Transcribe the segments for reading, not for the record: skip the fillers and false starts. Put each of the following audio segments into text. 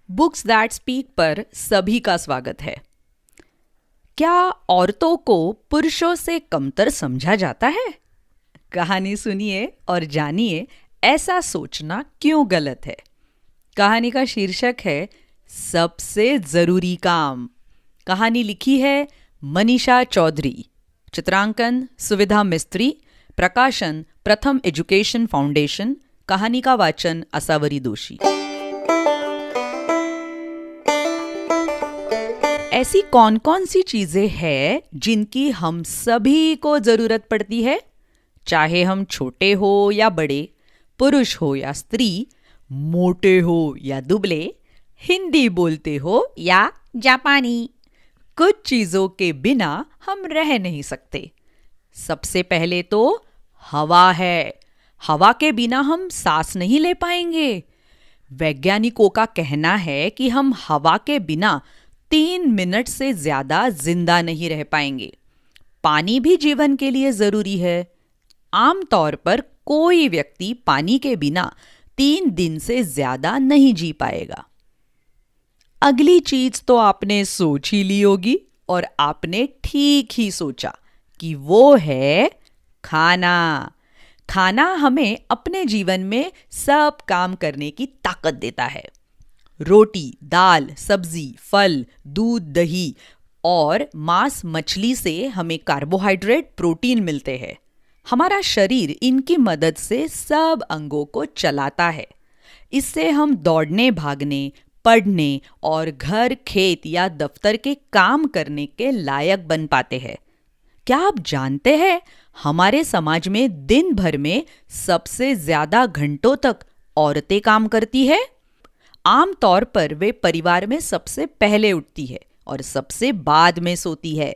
Books that speak पर सभी का स्वागत है। क्या औरतों को पुरुषों से कमतर समझा जाता है? कहानी सुनिए और जानिए ऐसा सोचना क्यों गलत है। कहानी का शीर्षक है सबसे जरूरी काम। कहानी लिखी है मनीषा चौधरी, चित्रांकन सुविधा मिस्त्री, प्रकाशन प्रथम एजुकेशन फाउंडेशन। कहानी का वाचन असावरी दोषी। ऐसी कौन कौन सी चीजें हैं जिनकी हम सभी को जरूरत पड़ती है, चाहे हम छोटे हो या बड़े, पुरुष हो या स्त्री, मोटे हो या दुबले, हिंदी बोलते हो या जापानी। कुछ चीजों के बिना हम रह नहीं सकते। सबसे पहले तो हवा है। हवा के बिना हम सांस नहीं ले पाएंगे। वैज्ञानिकों का कहना है कि हम हवा के बिना 3 मिनट से ज्यादा जिंदा नहीं रह पाएंगे। पानी भी जीवन के लिए जरूरी है। आमतौर पर कोई व्यक्ति पानी के बिना 3 दिन से ज्यादा नहीं जी पाएगा। अगली चीज तो आपने सोच ही ली होगी, और आपने ठीक ही सोचा कि वो है खाना। खाना हमें अपने जीवन में सब काम करने की ताकत देता है। रोटी, दाल, सब्जी, फल, दूध, दही और मांस, मछली से हमें कार्बोहाइड्रेट, प्रोटीन मिलते हैं। हमारा शरीर इनकी मदद से सब अंगों को चलाता है। इससे हम दौड़ने, भागने, पढ़ने और घर, खेत या दफ्तर के काम करने के लायक बन पाते हैं। क्या आप जानते हैं, हमारे समाज में दिन भर में सबसे ज्यादा घंटों तक औरतें काम करती है। आमतौर पर वे परिवार में सबसे पहले उठती है और सबसे बाद में सोती है।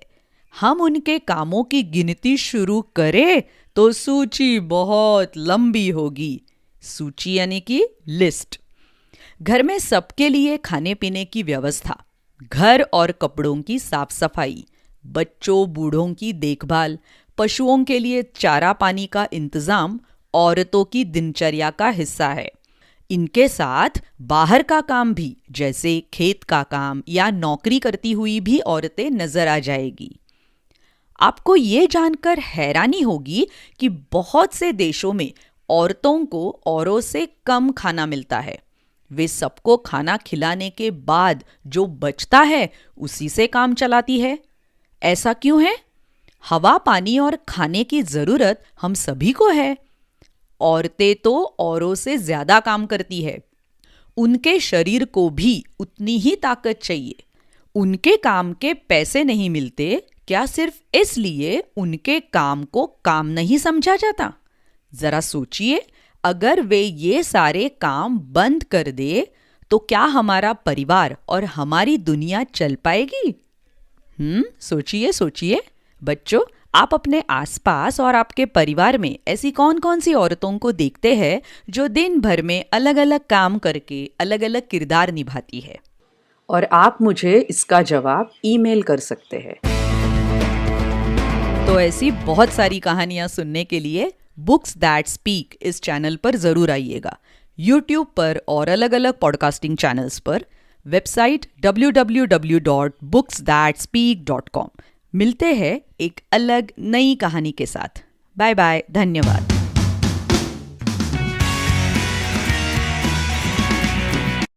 हम उनके कामों की गिनती शुरू करें तो सूची बहुत लंबी होगी। सूची यानी कि लिस्ट। घर में सबके लिए खाने पीने की व्यवस्था, घर और कपड़ों की साफ सफाई, बच्चों बूढ़ों की देखभाल, पशुओं के लिए चारा पानी का इंतजाम औरतों की दिनचर्या का हिस्सा है। इनके साथ बाहर का काम भी, जैसे खेत का काम या नौकरी करती हुई भी औरतें नजर आ जाएगी। आपको ये जानकर हैरानी होगी कि बहुत से देशों में औरतों को औरों से कम खाना मिलता है। वे सबको खाना खिलाने के बाद जो बचता है उसी से काम चलाती है। ऐसा क्यों है? हवा, पानी और खाने की जरूरत हम सभी को है। औरतें तो औरों से ज्यादा काम करती है। उनके शरीर को भी उतनी ही ताकत चाहिए। उनके काम के पैसे नहीं मिलते, क्या सिर्फ इसलिए उनके काम को काम नहीं समझा जाता? जरा सोचिए, अगर वे ये सारे काम बंद कर दे तो क्या हमारा परिवार और हमारी दुनिया चल पाएगी? सोचिए सोचिए। बच्चों, आप अपने आसपास और आपके परिवार में ऐसी कौन कौन सी औरतों को देखते हैं जो दिन भर में अलग अलग काम करके अलग अलग किरदार निभाती है? और आप मुझे इसका जवाब ईमेल कर सकते हैं। तो ऐसी बहुत सारी कहानियां सुनने के लिए बुक्स दैट स्पीक इस चैनल पर जरूर आइएगा। यूट्यूब पर और अलग अलग पॉडकास्टिंग चैनल्स पर। Website www.booksthatspeak.com। मिलते हैं एक अलग नई कहानी के साथ। बाय बाय, धन्यवाद।